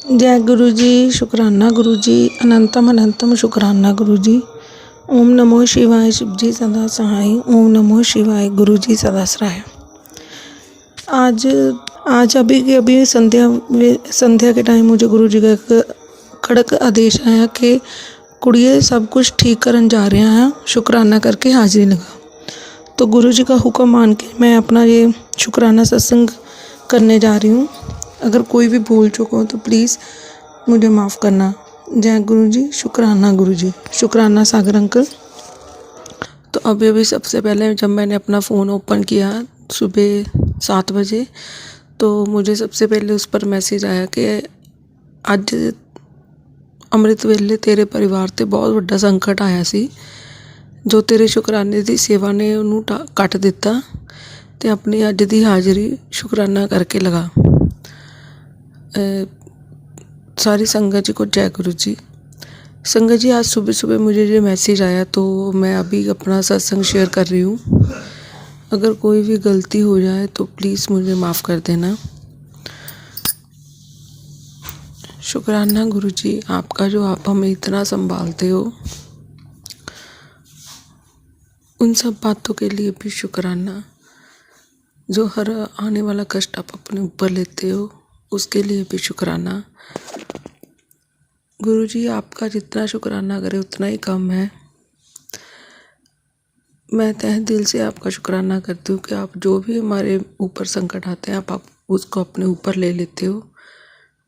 जय गुरु जी, शुक्राना गुरु जी, अनंतम अनंतम शुक्राना गुरु जी। ओम नमो शिवाय, शिव जी सदा सहाय। ओम नमो शिवाय, गुरु जी सदा सहाय। आज आज अभी संध्या के टाइम मुझे गुरु जी का एक कड़क आदेश आया कि कुड़िए सब कुछ ठीक करन जा रहे हैं, शुक्राना करके हाजिरी लगा। तो गुरु जी का हुक्म मान के मैं अपना ये शुक्राना सत्संग करने जा रही हूँ। अगर कोई भी भूल चुका हो तो प्लीज़ मुझे माफ़ करना। जय गुरु जी, शुक्राना गुरु जी, शुक्राना सागर अंकल। तो अभी सबसे पहले जब मैंने अपना फ़ोन ओपन किया सुबह 7 बजे, तो मुझे सबसे पहले उस पर मैसेज आया कि अज अमृत वेले तेरे परिवार ते बहुत बड़ा संकट आया सी, जो तेरे शुकराने की सेवा ने उन्होंने कट दिता ते अपनी अज की हाज़री शुकराना करके लगा। सारी संगत जी को जय गुरु जी। संगत जी, आज सुबह सुबह मुझे ये मैसेज आया तो मैं अभी अपना सत्संग शेयर कर रही हूँ। अगर कोई भी गलती हो जाए तो प्लीज़ मुझे माफ़ कर देना। शुक्राना गुरु जी आपका, जो आप हमें इतना संभालते हो। उन सब बातों के लिए भी शुक्राना, जो हर आने वाला कष्ट आप अपने ऊपर लेते हो, उसके लिए भी शुक्राना। गुरु जी आपका जितना शुक्राना करें उतना ही कम है। मैं तहे दिल से आपका शुक्राना करती हूँ कि आप जो भी हमारे ऊपर संकट आते हैं आप उसको अपने ऊपर ले लेते हो,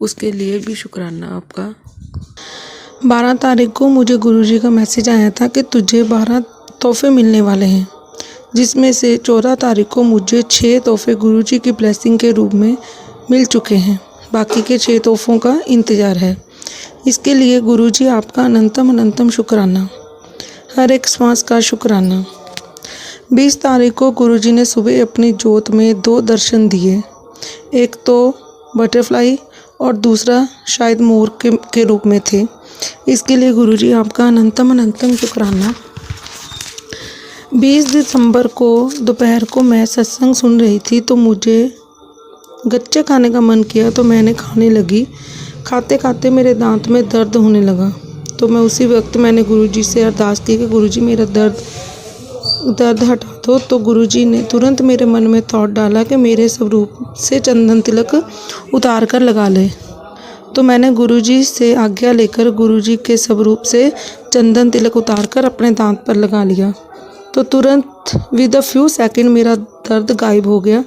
उसके लिए भी शुक्राना आपका। 12 तारीख को मुझे गुरु जी का मैसेज आया था कि तुझे 12 तोहफे मिलने वाले हैं, जिसमें से 14 तारीख को मुझे 6 तोहफे गुरु जी की ब्लेसिंग के रूप में मिल चुके हैं। बाकी के 6 तोहफों का इंतज़ार है। इसके लिए गुरु जी आपका अनंतम अनंतम शुक्राना, हर एक श्वास का शुक्राना। 20 तारीख को गुरु जी ने सुबह अपनी जोत में 2 दर्शन दिए, एक तो बटरफ्लाई और दूसरा शायद मोर के रूप में थे। इसके लिए गुरु जी आपका अनंतम अनंतम शुक्राना। 20 दिसंबर को दोपहर को मैं सत्संग सुन रही थी तो मुझे गच्चे खाने का मन किया, तो मैंने खाने लगी। खाते खाते मेरे दांत में दर्द होने लगा, तो मैं उसी वक्त मैंने गुरुजी से अरदास की कि गुरुजी मेरा दर्द हटा दो। तो गुरुजी ने तुरंत मेरे मन में थॉट डाला कि मेरे स्वरूप से चंदन तिलक उतार कर लगा ले। तो मैंने गुरुजी से आज्ञा लेकर गुरुजी के स्वरूप से चंदन तिलक उतार कर अपने दांत पर लगा लिया। तो तुरंत विद अ फ्यू सेकंड मेरा दर्द गायब हो गया।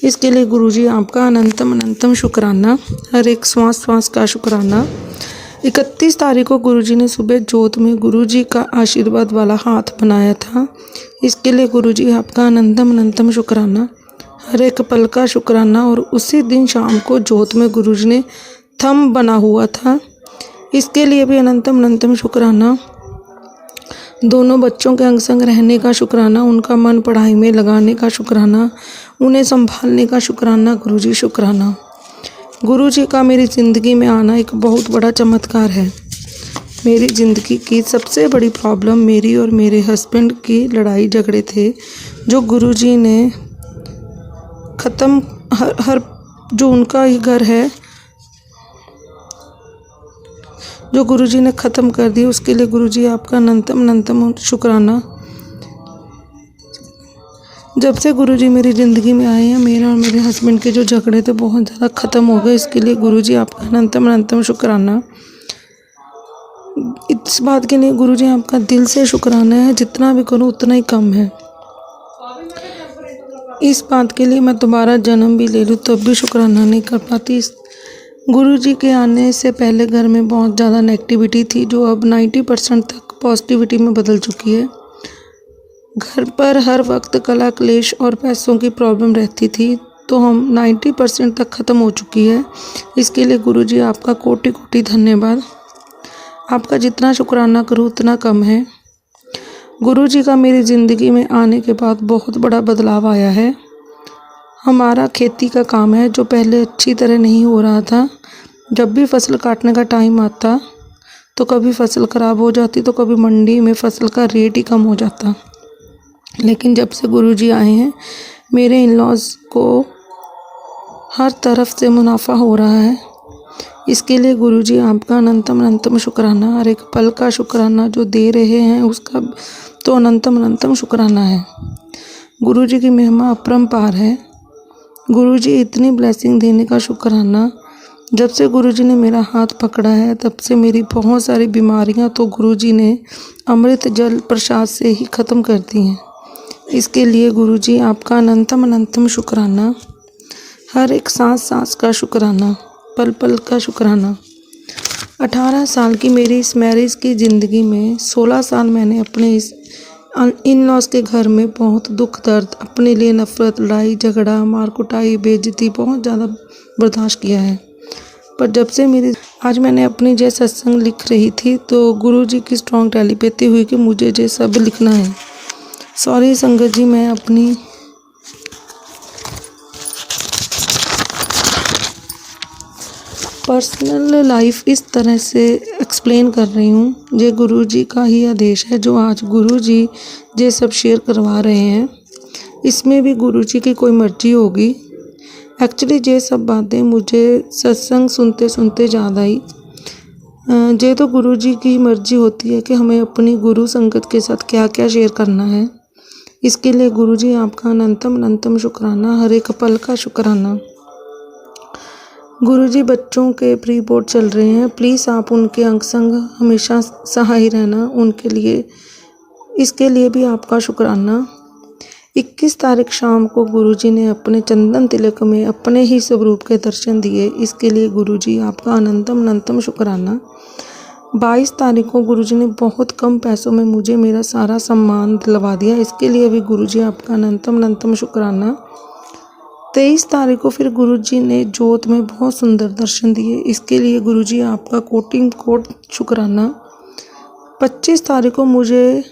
इसके लिए गुरुजी आपका अनंतम अनंतम शुक्राना, हर एक श्वास श्वास का शुक्राना। 31 तारीख को गुरुजी ने सुबह जोत में गुरुजी का आशीर्वाद वाला हाथ बनाया था। इसके लिए गुरुजी आपका अनंतम अनंतम शुक्राना, हर एक पल का शुक्राना। और उसी दिन शाम को जोत में गुरुजी ने थंब बना हुआ था, इसके लिए भी अनंतम अनंतम शुक्राना। दोनों बच्चों के अंग संग रहने का शुक्राना, उनका मन पढ़ाई में लगाने का शुक्राना, उन्हें संभालने का शुक्राना। गुरुजी शुक्राना। गुरुजी का मेरी ज़िंदगी में आना एक बहुत बड़ा चमत्कार है। मेरी ज़िंदगी की सबसे बड़ी प्रॉब्लम मेरी और मेरे हस्बैंड की लड़ाई झगड़े थे, जो गुरुजी ने ख़त्म हर जो उनका ही घर है जो गुरुजी ने ख़त्म कर दी। उसके लिए गुरुजी आपका अनंतम अनंतम शुक्राना। जब से गुरुजी मेरी ज़िंदगी में आए हैं, मेरे और मेरे हस्बैंड के जो झगड़े थे बहुत ज़्यादा ख़त्म हो गए। इसके लिए गुरुजी आपका अनंतम अनंतम शुक्राना। इस बात के लिए गुरुजी आपका दिल से शुक्राना है, जितना भी करूँ उतना ही कम है। इस बात के लिए मैं दोबारा जन्म भी ले लूँ तब भी शुक्राना नहीं कर पाती। गुरुजी के आने से पहले घर में बहुत ज़्यादा नेगेटिविटी थी, जो अब 90% तक पॉजिटिविटी में बदल चुकी है। घर पर हर वक्त कला क्लेश और पैसों की प्रॉब्लम रहती थी, तो हम 90% तक ख़त्म हो चुकी है। इसके लिए गुरुजी आपका कोटि कोटि धन्यवाद। आपका जितना शुक्राना करूँ उतना कम है। गुरुजी का मेरी ज़िंदगी में आने के बाद बहुत बड़ा बदलाव आया है। हमारा खेती का काम है, जो पहले अच्छी तरह नहीं हो रहा था। जब भी फसल काटने का टाइम आता तो कभी फसल ख़राब हो जाती, तो कभी मंडी में फसल का रेट ही कम हो जाता। लेकिन जब से गुरुजी आए हैं, मेरे इन लॉज को हर तरफ से मुनाफा हो रहा है। इसके लिए गुरुजी आपका अनंतम अनंतम शुक्राना। हर एक पल का शुक्राना जो दे रहे हैं उसका तो अनंतम अनंतम शुक्राना है। गुरुजी की महिमा अपरंपार है। गुरुजी इतनी ब्लेसिंग देने का शुक्राना। जब से गुरुजी ने मेरा हाथ पकड़ा है तब से मेरी बहुत सारी बीमारियां तो गुरुजी ने अमृत जल प्रसाद से ही ख़त्म कर दी हैं। इसके लिए गुरुजी आपका अनंतम अनंतम शुक्राना। हर एक सांस सांस का शुक्राना, पल पल का शुक्राना। 18 साल की मेरी इस मैरिज की ज़िंदगी में 16 साल मैंने अपने इस इन लॉज के घर में बहुत दुख दर्द, अपने लिए नफ़रत, लड़ाई झगड़ा, मार कुटाई, बेइज्जती बहुत ज़्यादा बर्दाश्त किया है। पर जब से आज मैंने अपनी जय सत्संग लिख रही थी तो गुरुजी की स्ट्रॉन्ग टेलीपैथी हुई कि मुझे जय सब लिखना है। सॉरी संगत जी, मैं अपनी पर्सनल लाइफ इस तरह से एक्सप्लेन कर रही हूँ। ये गुरुजी का ही आदेश है जो आज गुरुजी ये सब शेयर करवा रहे हैं। इसमें भी गुरुजी की कोई मर्जी होगी। एक्चुअली ये सब बातें मुझे सत्संग सुनते सुनते याद आई। ये तो गुरुजी की मर्जी होती है कि हमें अपनी गुरु संगत के साथ क्या क्या शेयर करना है। इसके लिए गुरुजी आपका अनंतम अनंतम शुक्राना, हर एक पल का शुक्राना। गुरुजी बच्चों के प्री बोर्ड चल रहे हैं, प्लीज़ आप उनके अंग संग हमेशा सहाय रहना उनके लिए। इसके लिए भी आपका शुक्राना। 21 तारीख शाम को गुरुजी ने अपने चंदन तिलक में अपने ही स्वरूप के दर्शन दिए। इसके लिए गुरुजी आपका अनंतम अनंतम शुक्राना। 22 तारीख को गुरुजी ने बहुत कम पैसों में मुझे मेरा सारा सम्मान दिलवा दिया। इसके लिए भी गुरुजी आपका अनंतम अनंतम शुक्राना। 23 तारीख को फिर गुरुजी ने जोत में बहुत सुंदर दर्शन दिए। इसके लिए गुरुजी आपका कोटि कोट शुक्राना। 25 तारीख को मुझे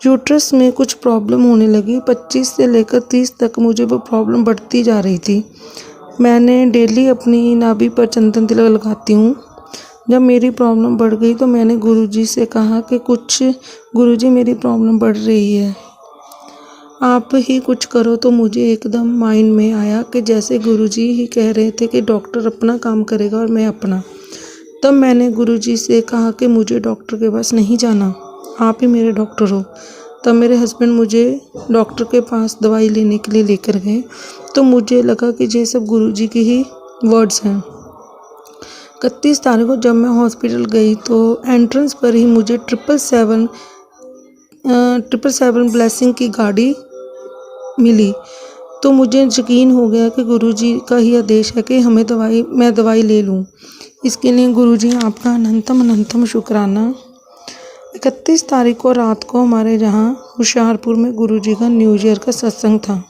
यूट्रस में कुछ प्रॉब्लम होने लगी। 25 से लेकर 30 तक मुझे वो प्रॉब्लम बढ़ती जा रही थी। मैंने डेली अपनी नाभि पर चंदन तिलक लगाती हूँ। जब मेरी प्रॉब्लम बढ़ गई तो मैंने गुरुजी से कहा कि गुरुजी मेरी प्रॉब्लम बढ़ रही है, आप ही कुछ करो। तो मुझे एकदम माइंड में आया कि जैसे गुरुजी ही कह रहे थे कि डॉक्टर अपना काम करेगा और मैं अपना। तब मैंने गुरुजी से कहा कि मुझे डॉक्टर के पास नहीं जाना, आप ही मेरे डॉक्टर हो। तब मेरे हस्बैंड मुझे डॉक्टर के पास दवाई लेने के लिए लेकर गए। तो मुझे लगा कि ये सब गुरुजी के ही वर्ड्स हैं। 31 तारीख को जब मैं हॉस्पिटल गई तो एंट्रेंस पर ही मुझे 777 ब्लेसिंग की गाड़ी मिली। तो मुझे यकीन हो गया कि गुरुजी का ही आदेश है कि मैं दवाई ले लूँ। इसके लिए गुरुजी आपका अनंतम अनंतम शुक्राना। 31 तारीख को रात को हमारे यहाँ होशियारपुर में गुरुजी का न्यू ईयर का सत्संग था।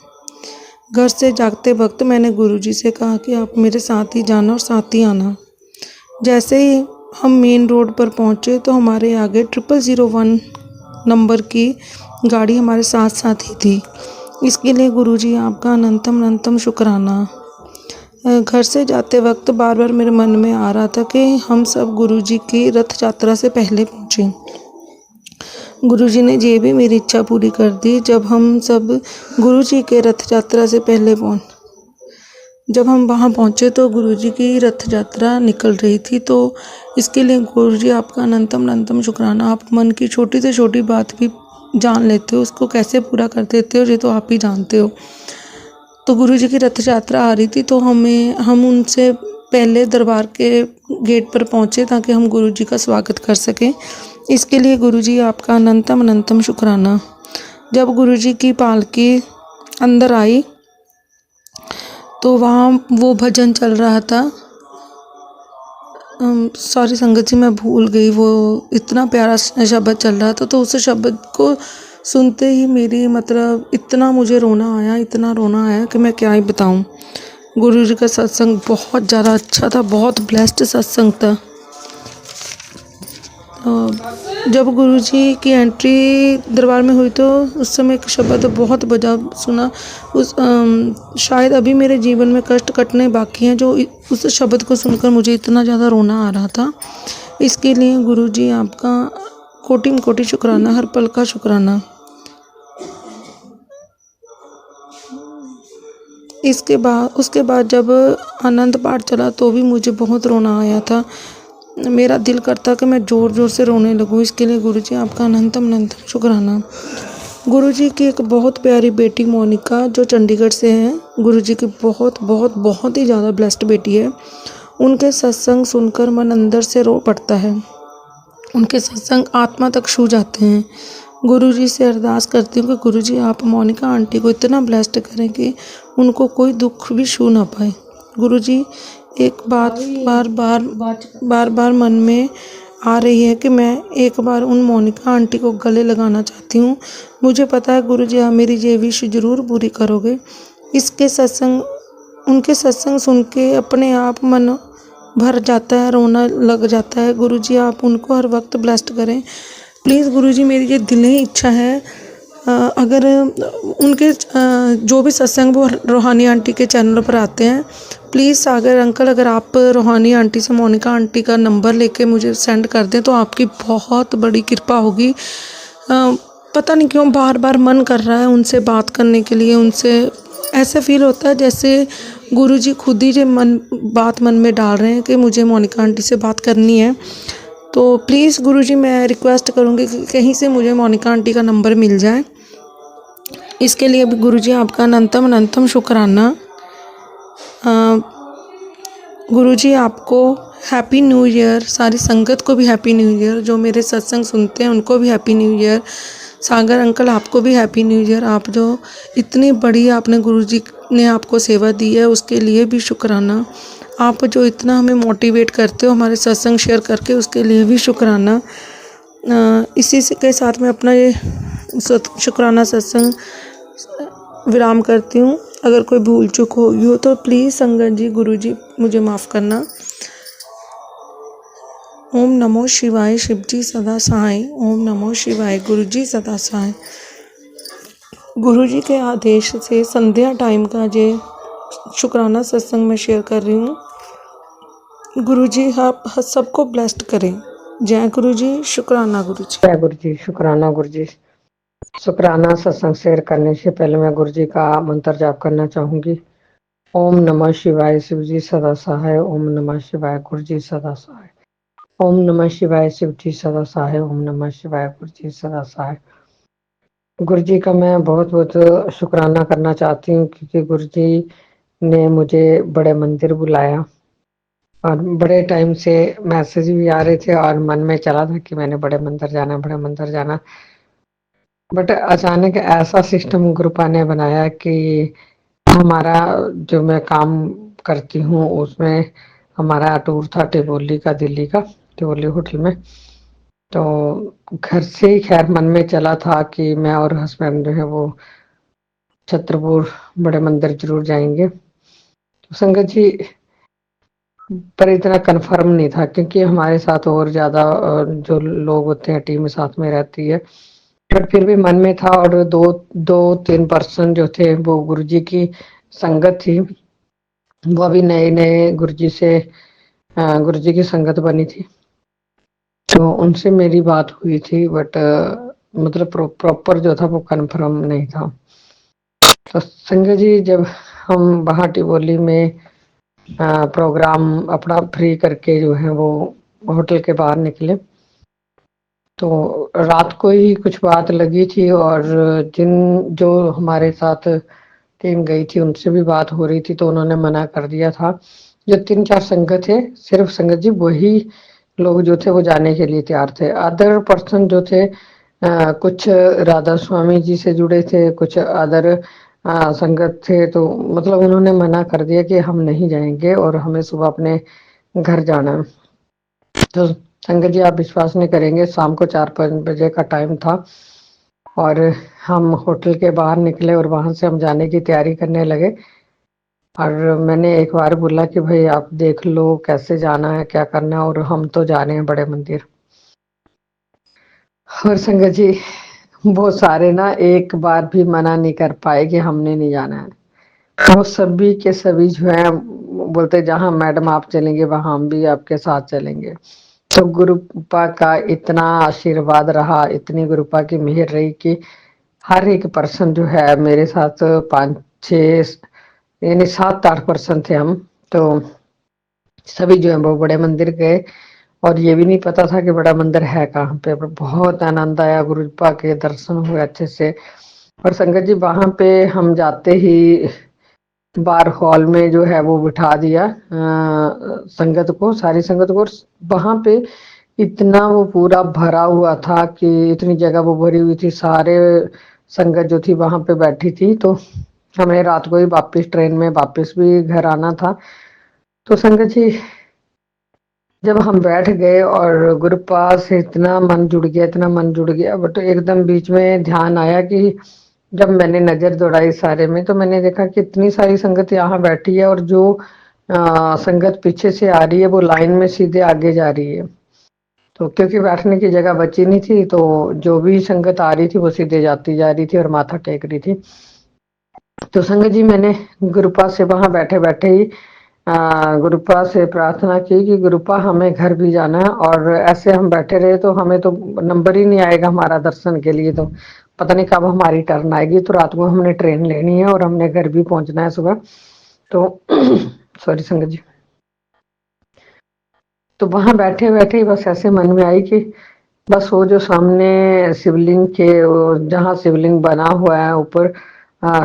घर से जागते वक्त मैंने गुरुजी से कहा कि आप मेरे साथ ही जाना और साथ ही आना। जैसे ही हम मेन रोड पर पहुँचे तो हमारे आगे 0001 नंबर की गाड़ी हमारे साथ साथ ही थी। इसके लिए गुरुजी आपका अनंतम अनंतम शुक्राना। घर से जाते वक्त बार बार मेरे मन में आ रहा था कि हम सब गुरुजी की रथ यात्रा से पहले पहुँचे। गुरुजी ने ये भी मेरी इच्छा पूरी कर दी। जब हम सब गुरुजी के रथ यात्रा से पहले जब हम वहाँ पहुँचे तो गुरुजी की रथ यात्रा निकल रही थी। तो इसके लिए गुरुजी आपका अनंतम अनंतम शुक्राना। आप मन की छोटी से छोटी बात भी जान लेते हो, उसको कैसे पूरा कर देते हो ये तो आप ही जानते हो। तो गुरुजी की रथ यात्रा आ रही थी तो हम उनसे पहले दरबार के गेट पर पहुँचे ताकि हम गुरुजी का स्वागत कर सकें। इसके लिए गुरुजी आपका अनंतम अनंतम शुक्राना। जब गुरुजी की पालकी अंदर आई तो वहाँ वो भजन चल रहा था। सॉरी संगत जी, मैं भूल गई, वो इतना प्यारा शब्द चल रहा था। तो उस शब्द को सुनते ही मेरी इतना मुझे रोना आया कि मैं क्या ही बताऊँ। गुरुजी का सत्संग बहुत ज़्यादा अच्छा था, बहुत ब्लेस्ड सत्संग था। जब गुरुजी की एंट्री दरबार में हुई तो उस समय एक शब्द बहुत बजा सुना। शायद अभी मेरे जीवन में कष्ट कटने बाकी हैं, जो उस शब्द को सुनकर मुझे इतना ज़्यादा रोना आ रहा था। इसके लिए गुरुजी आपका कोटि कोटि शुक्राना, हर पल का शुक्राना। इसके बाद उसके बाद जब आनंद पाठ चला तो भी मुझे बहुत रोना आया था। मेरा दिल करता कि मैं ज़ोर ज़ोर से रोने लगूं। इसके लिए गुरुजी आपका अनंतम अनंतम शुक्राना। गुरुजी की एक बहुत प्यारी बेटी मोनिका जो चंडीगढ़ से हैं, गुरुजी की बहुत बहुत बहुत ही ज़्यादा ब्लेस्ड बेटी है। उनके सत्संग सुनकर मन अंदर से रो पड़ता है। उनके सत्संग आत्मा तक छू जाते हैं। गुरुजी से अरदास करती हूँ कि गुरुजी आप मोनिका आंटी को इतना ब्लेस्ड करें कि उनको कोई दुख भी छू ना पाए। गुरुजी एक बात बार बार मन में आ रही है कि मैं एक बार उन मोनिका आंटी को गले लगाना चाहती हूँ। मुझे पता है गुरुजी आप मेरी ये विश ज़रूर पूरी करोगे। उनके सत्संग सुन के अपने आप मन भर जाता है, रोना लग जाता है। गुरुजी आप उनको हर वक्त ब्लेस्ड करें प्लीज़। गुरुजी मेरी ये दिली इच्छा है। अगर उनके जो भी सत्संग वो रूहानी आंटी के चैनल पर आते हैं, प्लीज़ सागर अंकल अगर आप रूहानी आंटी से मोनिका आंटी का नंबर लेके मुझे सेंड कर दें तो आपकी बहुत बड़ी कृपा होगी। पता नहीं क्यों बार बार मन कर रहा है उनसे बात करने के लिए। उनसे ऐसे फील होता है जैसे गुरुजी खुद ही जो बात मन में डाल रहे हैं कि मुझे मोनिका आंटी से बात करनी है। तो प्लीज़ गुरुजी मैं रिक्वेस्ट करूँगी कि कहीं से मुझे मोनिका आंटी का नंबर मिल जाए। इसके लिए भी गुरुजी आपका अनंतम अनंतम शुक्राना। गुरुजी आपको हैप्पी न्यू ईयर। सारी संगत को भी हैप्पी न्यू ईयर। जो मेरे सत्संग सुनते हैं उनको भी हैप्पी न्यू ईयर। सागर अंकल आपको भी हैप्पी न्यू ईयर। आप जो इतनी बड़ी आपने गुरुजी ने आपको सेवा दी है उसके लिए भी शुक्राना। आप जो इतना हमें मोटिवेट करते हो हमारे सत्संग शेयर करके उसके लिए भी शुक्राना। इसी से के साथ मैं अपना ये शुक्राना सत्संग विराम करती हूँ। अगर कोई भूल चूक होगी हो तो प्लीज़ संगत जी गुरुजी मुझे माफ़ करना। ओम नमो शिवाय। शिवजी सदा सहाय। ओम नमो शिवाय। गुरुजी सदा सहाय। गुरुजी के आदेश से संध्या टाइम का ये शुक्राना सत्संग में शेयर कर रही हूँ। गुरुजी आप सबको ब्लेस्ड करें। जय गुरुजी। शुक्राना गुरुजी। जय गुरुजी। शुक्राना गुरुजी। शुक्राना सत्संग शेयर करने से पहले मैं गुरुजी का मंत्र जाप करना चाहूंगी। ओम नमः शिवाय। शिवजी सदा सहाय। ओम नमः शिवाय। गुरुजी सदा सहाय। ओम नमः शिवाय। शिवजी सदा सहाय। ओम नमः शिवाय। गुरुजी सदा सहाय। गुरुजी का मैं बहुत बहुत शुक्राना करना चाहती हूँ क्योंकि गुरुजी ने मुझे बड़े मंदिर बुलाया और बड़े टाइम से मैसेज भी आ रहे थे और मन में चला था कि मैंने बड़े मंदिर जाना, बड़े मंदिर जाना। बट अचानक ऐसा सिस्टम ग्रुपा ने बनाया कि हमारा जो मैं काम करती हूँ उसमें हमारा टूर था टिबोली का, दिल्ली का टिबोली होटल में। तो घर से ही खैर मन में चला था कि मैं और हस्बैंड जो है वो छत्रपुर बड़े मंदिर जरूर जाएंगे। तो संगत जी पर इतना कंफर्म नहीं था क्योंकि हमारे साथ और ज्यादा जो लोग होते हैं टीम साथ में रहती है। बट फिर भी मन में था और दो दो तीन पर्सन जो थे वो गुरुजी की संगत थी। वो अभी नए नए गुरुजी की संगत बनी थी तो उनसे मेरी बात हुई थी। बट मतलब प्रॉपर जो था वो कंफर्म नहीं था। तो संगत जी जब हम वहाँ टिबोली में प्रोग्राम अपना फ्री करके जो है वो होटल के बाहर निकले तो रात को ही कुछ बात लगी थी और जो हमारे साथ टीम गई थी उनसे भी बात हो रही थी तो उन्होंने मना कर दिया था। जो 3-4 संगत थे सिर्फ संगत जी वही लोग जो थे वो जाने के लिए तैयार थे। अदर पर्सन जो थे कुछ राधा स्वामी जी से जुड़े थे, कुछ अदर संगत थे तो मतलब उन्होंने मना कर दिया कि हम नहीं जाएंगे और हमें सुबह अपने घर जाना है। तो संगत जी आप विश्वास नहीं करेंगे, शाम को 4-5 बजे का टाइम था और हम होटल के बाहर निकले और वहां से हम जाने की तैयारी करने लगे। और मैंने एक बार बोला कि भाई आप देख लो कैसे जाना है, क्या करना है, और हम तो जा रहे हैं बड़े मंदिर। और संगत जी वो सारे ना एक बार भी मना नहीं कर पाए कि हमने नहीं जाना है। वो सभी के सभी जो है बोलते जहां मैडम आप चलेंगे वहां हम भी आपके साथ चलेंगे। तो गुरुपा का इतना आशीर्वाद रहा, इतनी गुरुपा की मेहर रही कि हर एक पर्सन जो है मेरे साथ 5-6 यानी 7-8 पर्सन थे हम। तो सभी जो है वो बड़े मंदिर गए और ये भी नहीं पता था कि बड़ा मंदिर है कहाँ पे, पर बहुत आनंद आया, गुरुपा के दर्शन हुए अच्छे से। और संगत जी वहां पे हम जाते ही बार हॉल में जो है वो बिठा दिया संगत को, सारी संगत को। वहां पे इतना वो पूरा भरा हुआ था कि इतनी जगह वो भरी हुई थी, सारे संगत जो थी वहां पे बैठी थी। तो हमें रात को ही वापस ट्रेन में वापस भी घर आना था। तो संगत जी जब हम बैठ गए और गुरुपा से इतना मन जुड़ गया, इतना मन जुड़ गया, बट एकदम बीच में ध्यान आया कि जब मैंने नजर दौड़ाई सारे में, तो मैंने देखा कि इतनी सारी संगत यहाँ बैठी है और जो संगत पीछे से आ रही है वो लाइन में सीधे आगे जा रही है। तो क्योंकि बैठने की जगह बची नहीं थी, तो जो भी संगत आ रही थी वो सीधे जाती जा रही थी और माथा टेक रही थी। तो संगत जी मैंने गुरुपा से वहां बैठे बैठे ही गुरुपा से प्रार्थना की कि गुरुपा हमें घर भी जाना है, और ऐसे हम बैठे रहे तो हमें तो नंबर ही नहीं आएगा हमारा दर्शन के लिए, तो पता नहीं कब हमारी टर्न आएगी। तो रात को हमने ट्रेन लेनी है और हमने घर भी पहुंचना है सुबह। तो सॉरी संगत जी। तो वहां बैठे बैठे ही बस ऐसे मन में आई कि बस वो जो सामने शिवलिंग के जहाँ शिवलिंग बना हुआ है ऊपर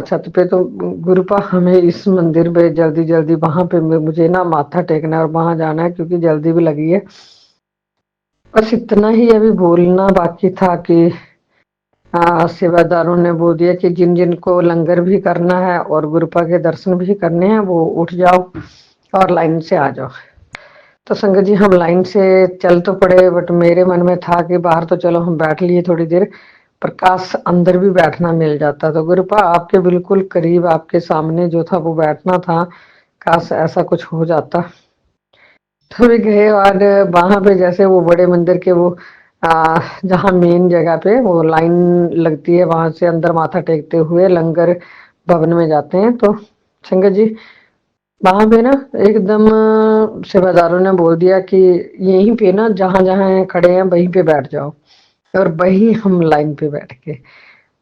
छत पे, तो गुरुपा हमें इस मंदिर पे जल्दी जल्दी वहां पे मुझे ना माथा टेकना है और वहां जाना है क्योंकि जल्दी भी लगी है। बस इतना ही अभी बोलना बाकी था कि सेवादारों ने बोल दिया कि जिन जिन को लंगर भी करना है और गुरुपा के दर्शन भी करने हैं वो उठ जाओ और लाइन से आ जाओ। तो संगत जी हम लाइन से चल तो पड़े, बट मेरे मन में था कि बाहर तो चलो हम बैठ लिए थोड़ी देर, पर काश अंदर भी बैठना मिल जाता। तो गुरुपा आपके बिल्कुल करीब आपके सामने जो था वो बैठना था, काश ऐसा कुछ हो जाता। तो भी गए और वहां पे जैसे वो बड़े मंदिर के वो जहाँ मेन जगह पे वो लाइन लगती है, वहां से अंदर माथा टेकते हुए लंगर भवन में जाते हैं। तो संगत जी वहां पे ना एकदम सेवादारों ने बोल दिया कि यहीं पे ना जहां जहां खड़े हैं वहीं पे बैठ जाओ, और वहीं हम लाइन पे बैठ के,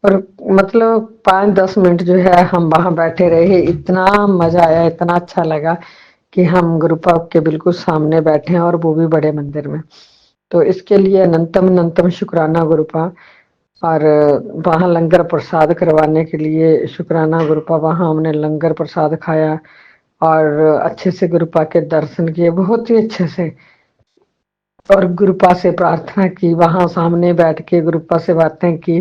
और मतलब 5-10 मिनट जो है हम वहां बैठे रहे। इतना मजा आया, इतना अच्छा लगा कि हम गुरुपा के बिल्कुल सामने बैठे हैं और वो भी बड़े मंदिर में। तो इसके लिए अनंतम अनंतम शुक्राना गुरुपा। और वहां लंगर प्रसाद करवाने के लिए शुक्राना गुरुपा, वहां हमने लंगर प्रसाद खाया और अच्छे से गुरुपा के दर्शन किए बहुत ही अच्छे से, और गुरुपा से प्रार्थना की, वहां सामने बैठ के गुरुपा से बातें की,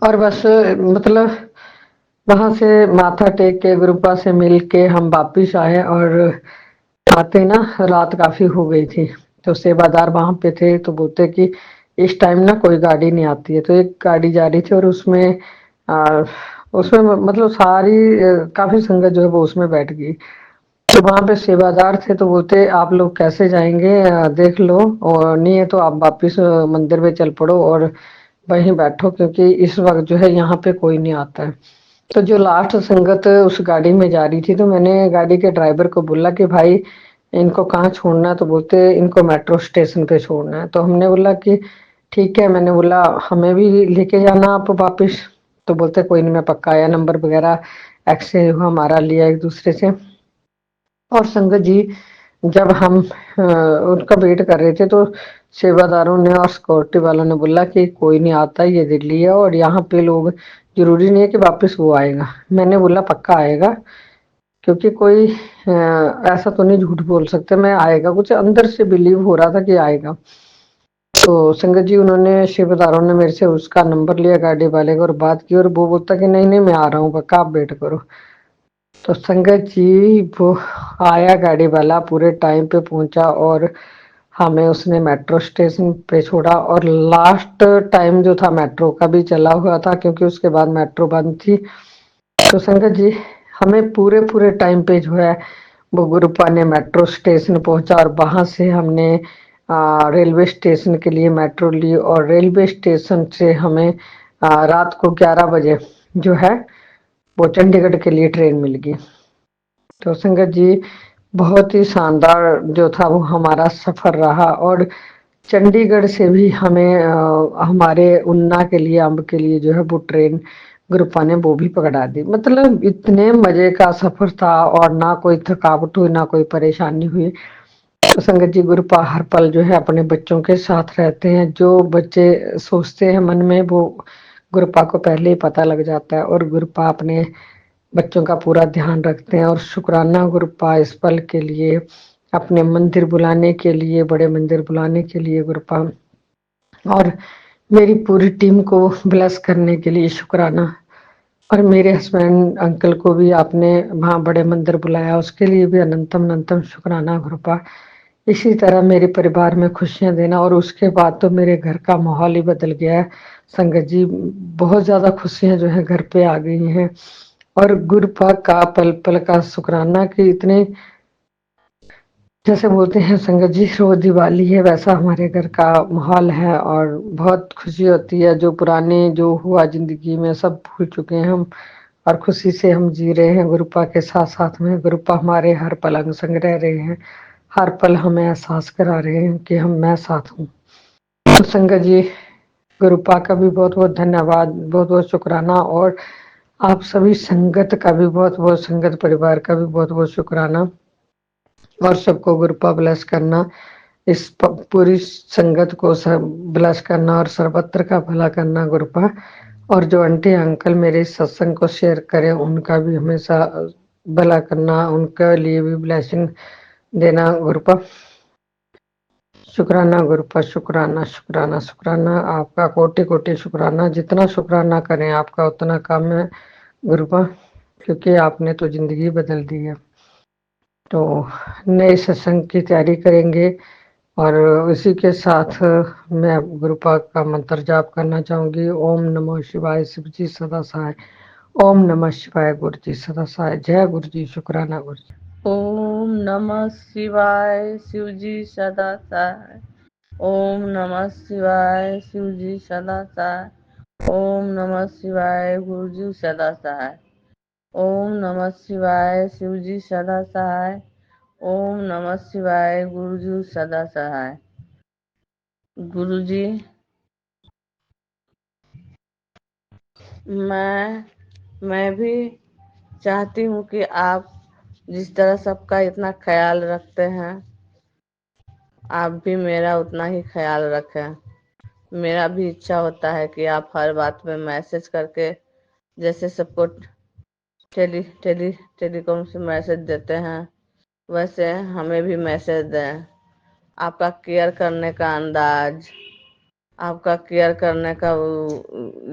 और बस मतलब वहां से माथा टेक के गुरुपा से मिल के हम वापिस आए। और आते ना रात काफी हो गई थी, तो सेवादार वहां पे थे तो बोलते कि इस टाइम ना कोई गाड़ी नहीं आती है। तो एक गाड़ी जा रही थी और उसमें मतलब सारी काफी संगत जो है वो उसमें बैठ गई। तो वहां पे सेवादार थे तो बोलते आप लोग कैसे जाएंगे, देख लो, और नहीं है तो आप वापिस मंदिर में चल पड़ो और वहीं बैठो, क्योंकि इस वक्त जो है यहाँ पे कोई नहीं आता है। तो जो लास्ट संगत उस गाड़ी में जा रही थी, तो मैंने गाड़ी के ड्राइवर को बोला कि भाई इनको कहाँ छोड़ना है, तो बोलते इनको मेट्रो स्टेशन पे छोड़ना है। तो हमने बोला कि ठीक है, मैंने बोला हमें भी लेके जाना आप वापिस। तो बोलते कोई नहीं, मैं पक्का आया, नंबर वगैरह एक्सचेंज हमारा लिया एक दूसरे से। और संगत जी जब हम उनका वेट कर रहे थे, तो सेवादारों ने और सिक्योरिटी वालों ने बोला कि कोई नहीं आता, ये दिल्ली है और यहाँ पे लोग जरूरी नहीं है कि वापस वो आएगा। मैंने बोला पक्का आएगा, क्योंकि कोई ऐसा तो नहीं झूठ बोल सकते, मैं आएगा, कुछ अंदर से बिलीव हो रहा था कि आएगा। तो संगत जी उन्होंने सेवादारों ने मेरे से उसका नंबर लिया गाड़ी वाले का और बात की, और वो बोलता कि नहीं नहीं मैं आ रहा हूँ, पक्का आप वेट करो। तो संगत जी वो आया गाड़ी वाला, पूरे टाइम पे पहुंचा और हमें उसने मेट्रो स्टेशन पे छोड़ा। और लास्ट टाइम जो था मेट्रो का भी चला हुआ था, क्योंकि उसके बाद मेट्रो बंद थी। तो संगत जी हमें पूरे पूरे टाइम पे जो है वो गुरुपा ने मेट्रो स्टेशन पहुंचा, और वहां से हमने रेलवे स्टेशन के लिए मेट्रो ली, और रेलवे स्टेशन से हमें रात को 11 बजे जो है वो चंडीगढ़ के लिए ट्रेन मिल गई। तो संगत जी बहुत ही शानदार जो था वो हमारा सफर रहा। और चंडीगढ़ से भी हमें हमारे उन्ना के लिए, अम्ब के लिए जो है वो ट्रेन गुरुपा ने वो भी पकड़ा दी। मतलब इतने मजे का सफर था और ना कोई थकावट हुई ना कोई परेशानी हुई। तो संगत जी गुरुपा हर पल जो है अपने बच्चों के साथ रहते हैं। जो बच्चे सोचते हैं मन में वो गुरुपा को पहले ही पता लग जाता है और गुरुपा अपने बच्चों का पूरा ध्यान रखते हैं। और शुक्राना गुरुपा इस पल के लिए, अपने मंदिर बुलाने के लिए, बड़े मंदिर बुलाने के लिए गुरुपा, और मेरी पूरी टीम को ब्लेस करने के लिए शुक्राना। और मेरे हस्बैंड अंकल को भी आपने वहाँ बड़े मंदिर बुलाया, उसके लिए भी अनंतम अनंतम शुक्राना गुरुपा। इसी तरह मेरे परिवार में खुशियां देना। और उसके बाद तो मेरे घर का माहौल ही बदल गया है संगत जी। बहुत ज्यादा खुशियां जो है घर पे आ गई हैं। और गुरुपा का पल पल का शुक्राना कि इतने, जैसे बोलते हैं संगत जी रोज दिवाली है वैसा हमारे घर का माहौल है। और बहुत खुशी होती है। जो पुराने जो हुआ जिंदगी में सब भूल चुके हैं हम और खुशी से हम जी रहे हैं गुरुपा के साथ साथ में। गुरुपा हमारे हर पल अंग संग रह रहे हैं, हर पल हमें एहसास करा रहे हैं कि हम मैं साथ हूँ। तो संगत जी गुरुपा का भी बहुत बहुत धन्यवाद, बहुत बहुत शुक्राना। और आप सभी संगत का भी बहुत बहुत, संगत परिवार का भी बहुत बहुत शुक्राना। और सबको गुरुपा ब्लेस करना, इस पूरी संगत को सब ब्लेस करना और सर्वत्र का भला करना गुरुपा। और जो आंटी अंकल मेरे सत्संग को शेयर करें उनका भी हमेशा भला करना, उनके लिए भी ब्लेसिंग देना गुरुपा। शुक्राना गुरुपा, शुक्राना शुक्राना शुक्राना। आपका कोटि कोटि शुक्राना। जितना शुक्राना करें आपका उतना कम है गुरुपा, क्योंकि आपने तो जिंदगी बदल दी है। तो नए सत्संग की तैयारी करेंगे और उसी के साथ मैं गुरुपा का मंत्र जाप करना चाहूंगी। ओम नमः शिवाय, शिव जी सदा सहाय। ओम नमः शिवाय, गुरु जी सदा सहाय। जय गुरु जी, शुक्राना गुरु जी। ओम नमः शिवाय, शिव जी सदा सहाय। ओम नमः शिवाय, शिव जी सदा सहाय। ओम नमः शिवाय, गुरु जी सदा सहाय। ओम नमः शिवाय, शिव जी सदा सहाय। ओम नमः शिवाय, गुरु जी सदा सहाय। गुरु जी, मैं भी चाहती हूँ कि आप जिस तरह सबका इतना ख्याल रखते हैं, आप भी मेरा उतना ही ख्याल रखें। मेरा भी इच्छा होता है कि आप हर बात में मैसेज करके, जैसे सबको टेलीकॉम से मैसेज देते हैं वैसे हमें भी मैसेज दें। आपका केयर करने का अंदाज, आपका केयर करने का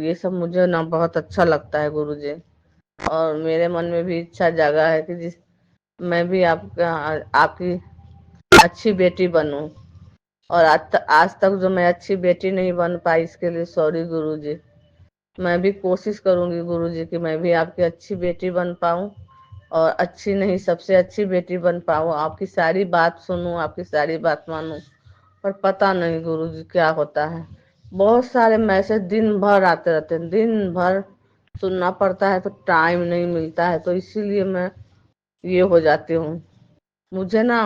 ये सब मुझे ना बहुत अच्छा लगता है गुरुजी। और मेरे मन में भी इच्छा जागा है कि मैं भी आपकी अच्छी बेटी बनूं। और आज तक जो मैं अच्छी बेटी नहीं बन पाई, इसके लिए सॉरी गुरुजी। मैं भी कोशिश करूंगी गुरुजी कि मैं भी आपकी अच्छी बेटी बन पाऊं और अच्छी नहीं सबसे अच्छी बेटी बन पाऊं, आपकी सारी बात सुनूं, आपकी सारी बात मानूं। पर पता नहीं गुरुजी क्या होता है, बहुत सारे मैसेज दिन भर आते रहते हैं, दिन भर सुनना पड़ता है तो टाइम नहीं मिलता है। तो इसीलिए मैं ये हो जाती हूँ। मुझे ना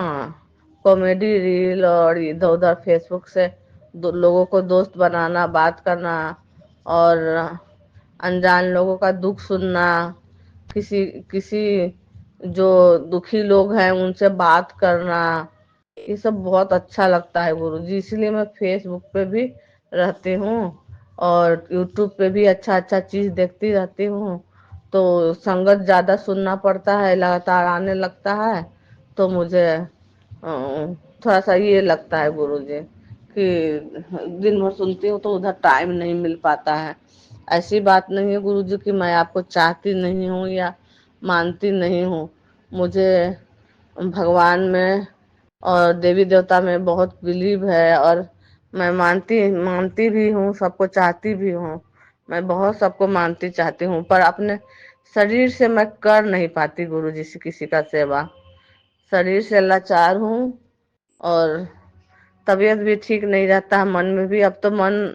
कॉमेडी रील और इधर उधर फेसबुक से लोगों को दोस्त बनाना, बात करना और अनजान लोगों का दुख सुनना, किसी किसी जो दुखी लोग हैं उनसे बात करना, ये सब बहुत अच्छा लगता है गुरुजी। इसलिए मैं फेसबुक पे भी रहती हूँ और यूट्यूब पे भी अच्छा अच्छा चीज देखती रहती हूँ। तो संगत ज्यादा सुनना पड़ता है, लगातार आने लगता है। तो मुझे थोड़ा सा ये लगता है गुरुजी कि दिन भर सुनती हूँ तो उधर टाइम नहीं मिल पाता है। ऐसी बात नहीं है गुरुजी कि मैं आपको चाहती नहीं हूँ या मानती नहीं हूँ। मुझे भगवान में और देवी देवता में बहुत बिलीव है और मैं मानती मानती भी हूँ, सबको चाहती भी हूँ। मैं बहुत सबको मानती चाहती हूँ, पर अपने शरीर से मैं कर नहीं पाती गुरुजी से किसी का सेवा। शरीर से लाचार हूँ और तबीयत भी ठीक नहीं रहता है। मन में भी, अब तो मन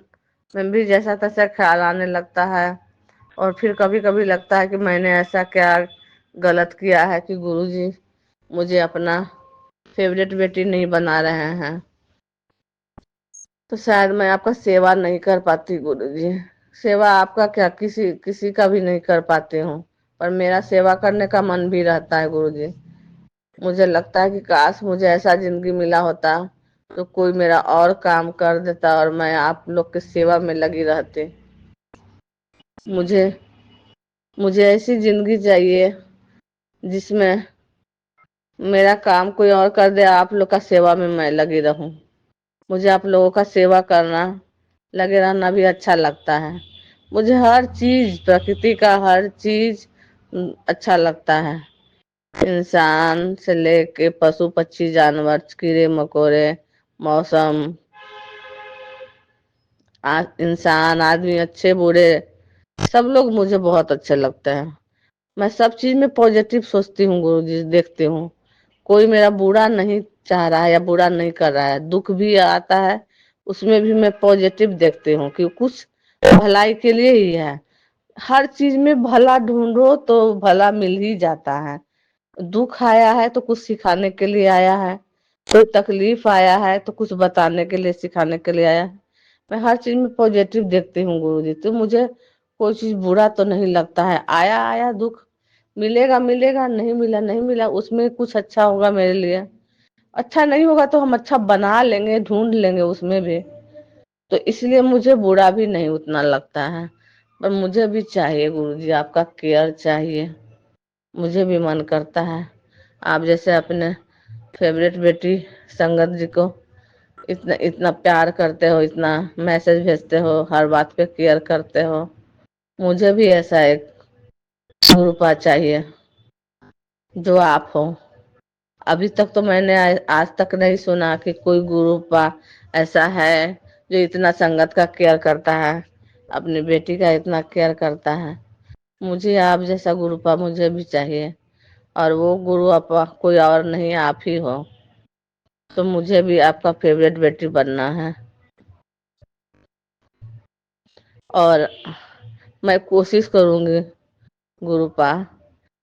में भी जैसा तैसा ख्याल आने लगता है। और फिर कभी कभी लगता है कि मैंने ऐसा क्या गलत किया है कि गुरुजी मुझे अपना फेवरेट बेटी नहीं बना रहे हैं। तो शायद मैं आपका सेवा नहीं कर पाती गुरुजी। सेवा आपका क्या, किसी किसी का भी नहीं कर पाती हूँ, पर मेरा सेवा करने का मन भी रहता है गुरुजी। मुझे लगता है कि काश मुझे ऐसा जिंदगी मिला होता तो कोई मेरा और काम कर देता और मैं आप लोग की सेवा में लगी रहती। मुझे मुझे ऐसी जिंदगी चाहिए जिसमें मेरा काम कोई और कर दे, आप लोग का सेवा में मैं लगी रहूं। मुझे आप लोगों का सेवा करना, लगे रहना भी अच्छा लगता है। मुझे हर चीज, प्रकृति का हर चीज अच्छा लगता है। इंसान से लेके पशु पक्षी जानवर, कीड़े मकोड़े, मौसम, इंसान, आदमी, अच्छे बुरे, सब लोग मुझे बहुत अच्छे लगते हैं। मैं सब चीज में पॉजिटिव सोचती हूँ गुरुजी, देखती हूँ कोई मेरा बुरा नहीं चाह रहा है या बुरा नहीं कर रहा है। दुख भी आता है, उसमें भी मैं पॉजिटिव देखती हूँ कि कुछ भलाई के लिए ही है। हर चीज में भला ढूंढो तो भला मिल ही जाता है। दुख आया है तो कुछ सिखाने के लिए आया है, कोई तकलीफ आया है तो कुछ बताने के लिए, सिखाने के लिए आया है। मैं हर चीज में पॉजिटिव देखती हूँ गुरुजी, तो मुझे कोई चीज बुरा तो नहीं लगता है। आया आया दुख, मिलेगा मिलेगा, नहीं मिला नहीं मिला, उसमें कुछ अच्छा होगा मेरे लिए। अच्छा नहीं होगा तो हम अच्छा बना लेंगे, ढूंढ लेंगे उसमें भी। तो इसलिए मुझे बुरा भी नहीं उतना लगता है। पर मुझे भी चाहिए गुरुजी, आपका केयर चाहिए। मुझे भी मन करता है आप जैसे अपने फेवरेट बेटी संगत जी को इतना इतना प्यार करते हो, इतना मैसेज भेजते हो, हर बात पे केयर करते हो। मुझे भी ऐसा एक गुरुपा चाहिए जो आप हो। अभी तक तो मैंने आज तक नहीं सुना कि कोई गुरुपा ऐसा है जो इतना संगत का केयर करता है, अपनी बेटी का इतना केयर करता है। मुझे आप जैसा गुरुपा मुझे भी चाहिए, और वो गुरु अपा कोई और नहीं, आप ही हो। तो मुझे भी आपका फेवरेट बेटी बनना है, और मैं कोशिश करूंगी गुरुपा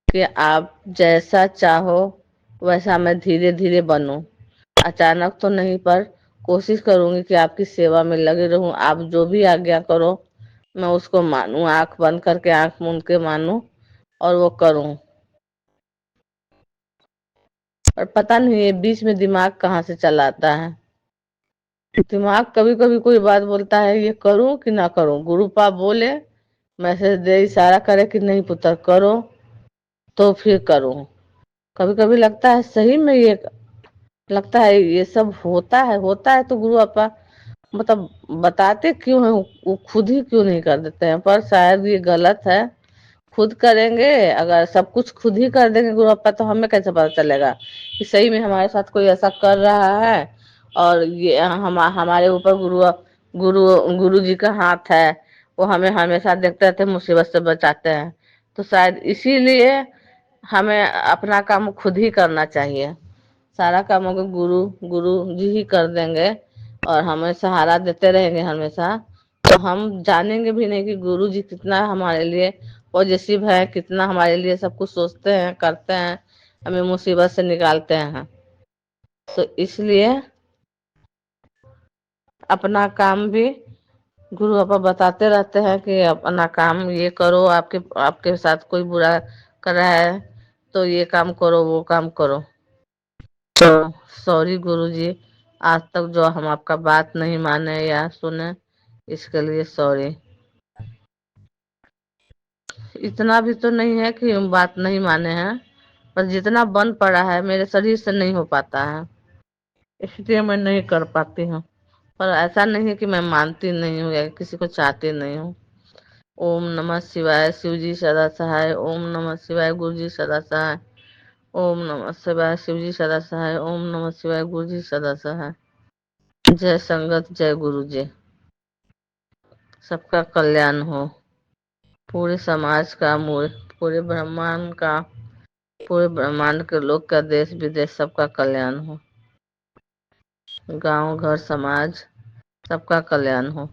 कि आप जैसा चाहो वैसा मैं धीरे धीरे बनूं। अचानक तो नहीं, पर कोशिश करूंगी कि आपकी सेवा में लगी रहूं। आप जो भी आज्ञा करो मैं उसको मानूं, आंख बंद करके, आंख मूंद के मानूं और वो करूं। और पता नहीं ये बीच में दिमाग कहाँ से चला आता है। दिमाग कभी कभी कोई बात बोलता है, ये करूं कि ना करूं। गुरुपा बोले, मैसेज दे, इशारा करे कि नहीं पुत्र करो, तो फिर करूं। कभी कभी लगता है सही में ये, लगता है ये सब होता है तो गुरु अपा मतलब बताते क्यों है, वो खुद ही क्यों नहीं कर देते हैं। पर शायद ये गलत है। खुद करेंगे, अगर सब कुछ खुद ही कर देंगे गुरु अपा, तो हमें कैसे पता चलेगा कि सही में हमारे साथ कोई ऐसा कर रहा है और ये हमारे ऊपर गुरु गुरु जी का हाथ है। वो हमें हमेशा देखते रहते हैं, मुसीबत से बचाते हैं। तो शायद इसीलिए हमें अपना काम खुद ही करना चाहिए। सारा काम अगर गुरु गुरु जी ही कर देंगे और हमें सहारा देते रहेंगे हमेशा, तो हम जानेंगे भी नहीं कि गुरु जी कितना हमारे लिए पॉजिटिव है, कितना हमारे लिए सब कुछ सोचते हैं, करते हैं, हमें मुसीबत से निकालते हैं। तो इसलिए अपना काम भी गुरु पापा बताते रहते हैं कि अपना काम ये करो, आपके आपके साथ कोई बुरा कर रहा है तो ये काम करो, वो काम करो। तो सॉरी गुरु जी, आज तक जो हम आपका बात नहीं माने या सुने, इसके लिए सॉरी। इतना भी तो नहीं है कि हम बात नहीं माने हैं, पर जितना बन पड़ा है मेरे शरीर से नहीं हो पाता है, इसलिए मैं नहीं कर पाती हूँ। पर ऐसा नहीं है कि मैं मानती नहीं हूँ या किसी को चाहती नहीं हूँ। ओम नमः शिवाय, शिव जी सदा सहाय। ओम नमः शिवाय, गुरु जी सदा सहाय। ओम नमः शिवाय, शिव जी सदा सहाय। ओम नमः शिवाय, गुरु जी सदा सहाय। जय संगत, जय गुरु जी। सबका कल्याण हो, पूरे समाज का, पूरे ब्रह्मांड का, पूरे ब्रह्मांड के लोग का, देश विदेश सबका कल्याण हो, गांव घर समाज सबका कल्याण हो।